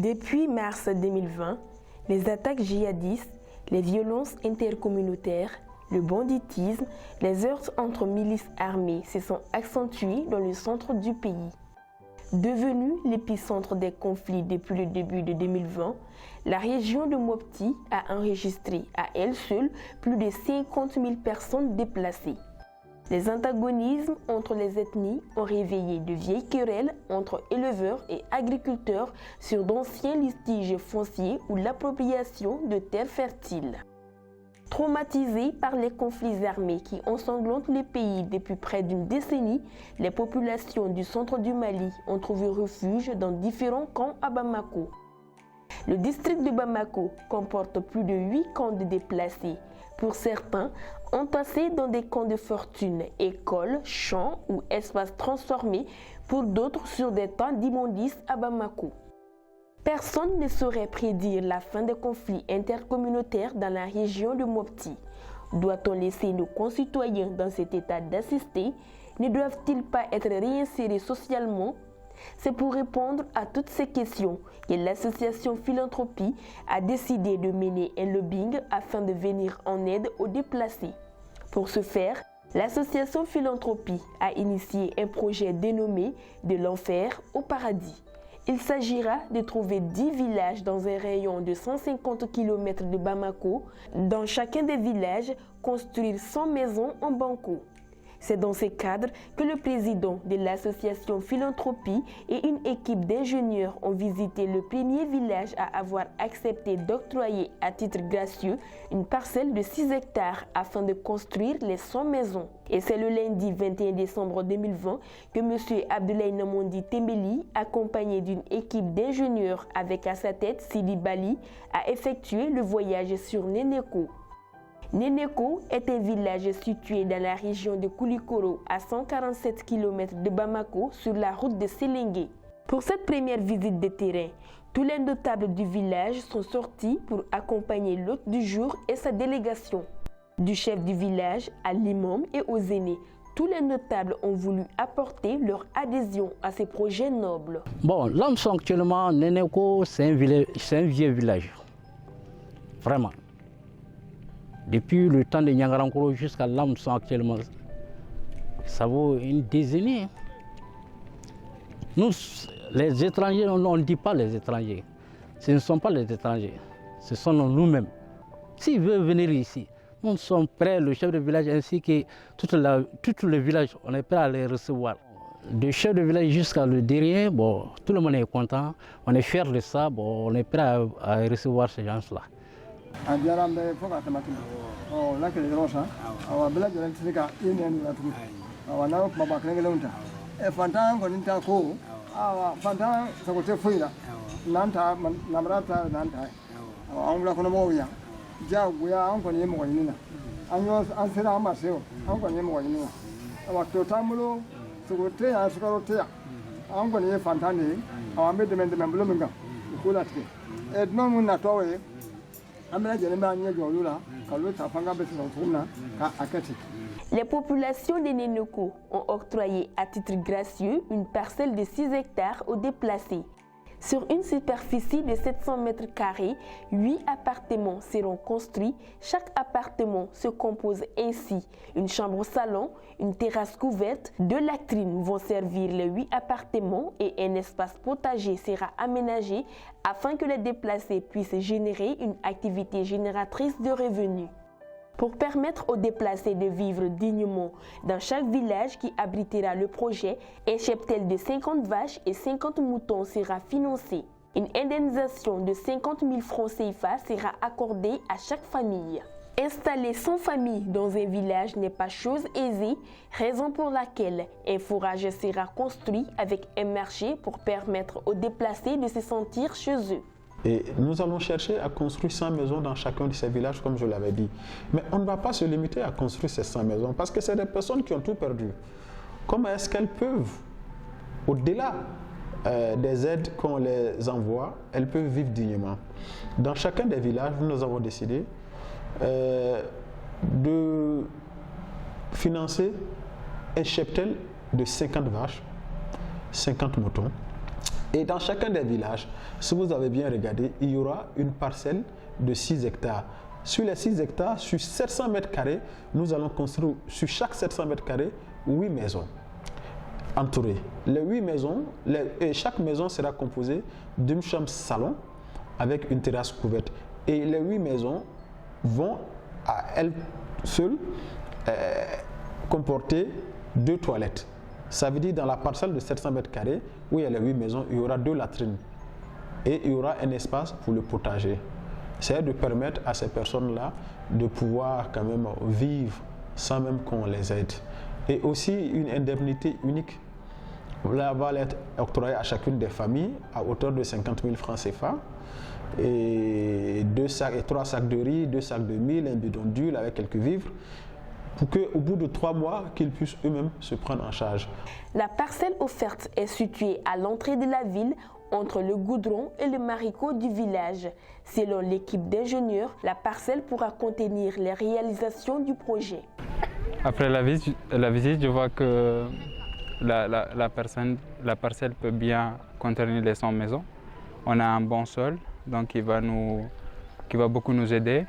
Depuis mars 2020, les attaques djihadistes, les violences intercommunautaires, le banditisme, les heurts entre milices armées se sont accentués dans le centre du pays. Devenue l'épicentre des conflits depuis le début de 2020, la région de Mopti a enregistré à elle seule plus de 50 000 personnes déplacées. Les antagonismes entre les ethnies ont réveillé de vieilles querelles entre éleveurs et agriculteurs sur d'anciens litiges fonciers ou l'appropriation de terres fertiles. Traumatisés par les conflits armés qui ensanglantent le pays depuis près d'une décennie, les populations du centre du Mali ont trouvé refuge dans différents camps à Bamako. Le district de Bamako comporte plus de 8 camps de déplacés, pour certains entassés dans des camps de fortune, écoles, champs ou espaces transformés, pour d'autres sur des tas d'immondices à Bamako. Personne ne saurait prédire la fin des conflits intercommunautaires dans la région de Mopti. Doit-on laisser nos concitoyens dans cet état d'assister? Ne doivent-ils pas être réinsérés socialement? C'est pour répondre à toutes ces questions que l'association Philanthropie a décidé de mener un lobbying afin de venir en aide aux déplacés. Pour ce faire, l'association Philanthropie a initié un projet dénommé « De l'enfer au paradis ». Il s'agira de trouver 10 villages dans un rayon de 150 km de Bamako. Dans chacun des villages, construire 100 maisons en banco. C'est dans ce cadre que le président de l'association Philanthropie et une équipe d'ingénieurs ont visité le premier village à avoir accepté d'octroyer à titre gracieux une parcelle de 6 hectares afin de construire les 100 maisons. Et c'est le lundi 21 décembre 2020 que M. Abdoulaye Namondi Tembeli, accompagné d'une équipe d'ingénieurs avec à sa tête Sidi Bali, a effectué le voyage sur Nénéko. Nénéko est un village situé dans la région de Koulikoro à 147 km de Bamako sur la route de Séléngué. Pour cette première visite de terrain, tous les notables du village sont sortis pour accompagner l'hôte du jour et sa délégation. Du chef du village à l'imam et aux aînés, tous les notables ont voulu apporter leur adhésion à ces projets nobles. Bon, là nous sommes actuellement, Nénéko, c'est un vieux village. Vraiment. Depuis le temps de Nyangarankolo jusqu'à là où nous sommes actuellement, ça vaut une décennie. Nous, les étrangers, on ne dit pas les étrangers. Ce ne sont pas les étrangers, ce sont nous-mêmes. S'ils veulent venir ici, nous sommes prêts, le chef de village ainsi que tout le village, on est prêt à les recevoir. Du chef de village jusqu'à le dernier, bon, tout le monde est content, on est fiers de ça, bon, on est prêt à recevoir ces gens-là. Andiarambe foka tamaki la ke rosa awa bela jere tsika ine na tuku awa na ko ba klenge lonta e fantan ko ninta ko awa fantan sa ko te fuira nanta namrata nanta awa angula ko mo ya ja guya an ko ni mo ni na anyo an sera ma seo an ko ni mo ni na awa to tamulo so ko te ya so ko te ya an ko ni fantan ni awa me de membulo minga ko la tke e non mun na towe. Les populations de Nénéko ont octroyé à titre gracieux une parcelle de 6 hectares aux déplacés. Sur une superficie de 700 mètres carrés, 8 appartements seront construits. Chaque appartement se compose ainsi une chambre-salon, une terrasse couverte, 2 latrines vont servir les 8 appartements et un espace potager sera aménagé afin que les déplacés puissent générer une activité génératrice de revenus. Pour permettre aux déplacés de vivre dignement dans chaque village qui abritera le projet, un cheptel de 50 vaches et 50 moutons sera financé. Une indemnisation de 50 000 francs CFA sera accordée à chaque famille. Installer 100 familles dans un village n'est pas chose aisée, raison pour laquelle un forage sera construit avec un marché pour permettre aux déplacés de se sentir chez eux. Et nous allons chercher à construire 100 maisons dans chacun de ces villages, comme je l'avais dit. Mais on ne va pas se limiter à construire ces 100 maisons, parce que c'est des personnes qui ont tout perdu. Comment est-ce qu'elles peuvent, au-delà des aides qu'on les envoie, elles peuvent vivre dignement? Dans chacun des villages, nous avons décidé de financer un cheptel de 50 vaches, 50 moutons, Et dans chacun des villages, si vous avez bien regardé, il y aura une parcelle de 6 hectares. Sur les 6 hectares, sur 700 mètres carrés, nous allons construire sur chaque 700 mètres carrés 8 maisons entourées. Les 8 maisons, et chaque maison sera composée d'une chambre salon avec une terrasse couverte. Et les 8 maisons vont à elles seules comporter 2 toilettes. Ça veut dire dans la parcelle de 700 mètres carrés, où il y a les 8 maisons, il y aura 2 latrines et il y aura un espace pour le potager. C'est de permettre à ces personnes-là de pouvoir quand même vivre sans même qu'on les aide. Et aussi une indemnité unique. Là, va être octroyée à chacune des familles à hauteur de 50 000 francs CFA. Et 3 sacs de riz, 2 sacs de mil, un bidon d'huile avec quelques vivres, pour qu'au bout de 3 mois, qu'ils puissent eux-mêmes se prendre en charge. La parcelle offerte est située à l'entrée de la ville, entre le goudron et le maricot du village. Selon l'équipe d'ingénieurs, la parcelle pourra contenir les réalisations du projet. Après la visite, je vois que la parcelle peut bien contenir les 100 maisons. On a un bon sol, donc qui va beaucoup nous aider.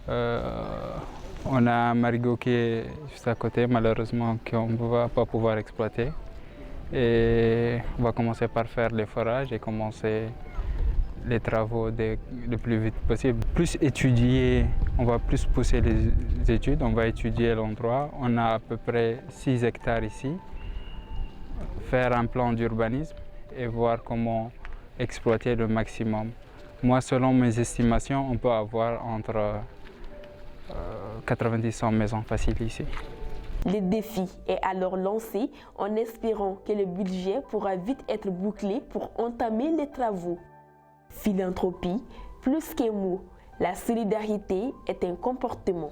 On a un marigot qui est juste à côté, malheureusement, qu'on ne va pas pouvoir exploiter. Et on va commencer par faire les forages et commencer les travaux le plus vite possible. Plus étudier, on va plus pousser les études, on va étudier l'endroit. On a à peu près 6 hectares ici. Faire un plan d'urbanisme et voir comment exploiter le maximum. Moi, selon mes estimations, on peut avoir entre 90 100 maisons faciles ici. Le défi est alors lancé en espérant que le budget pourra vite être bouclé pour entamer les travaux. Philanthropie, plus qu'un mot, la solidarité est un comportement.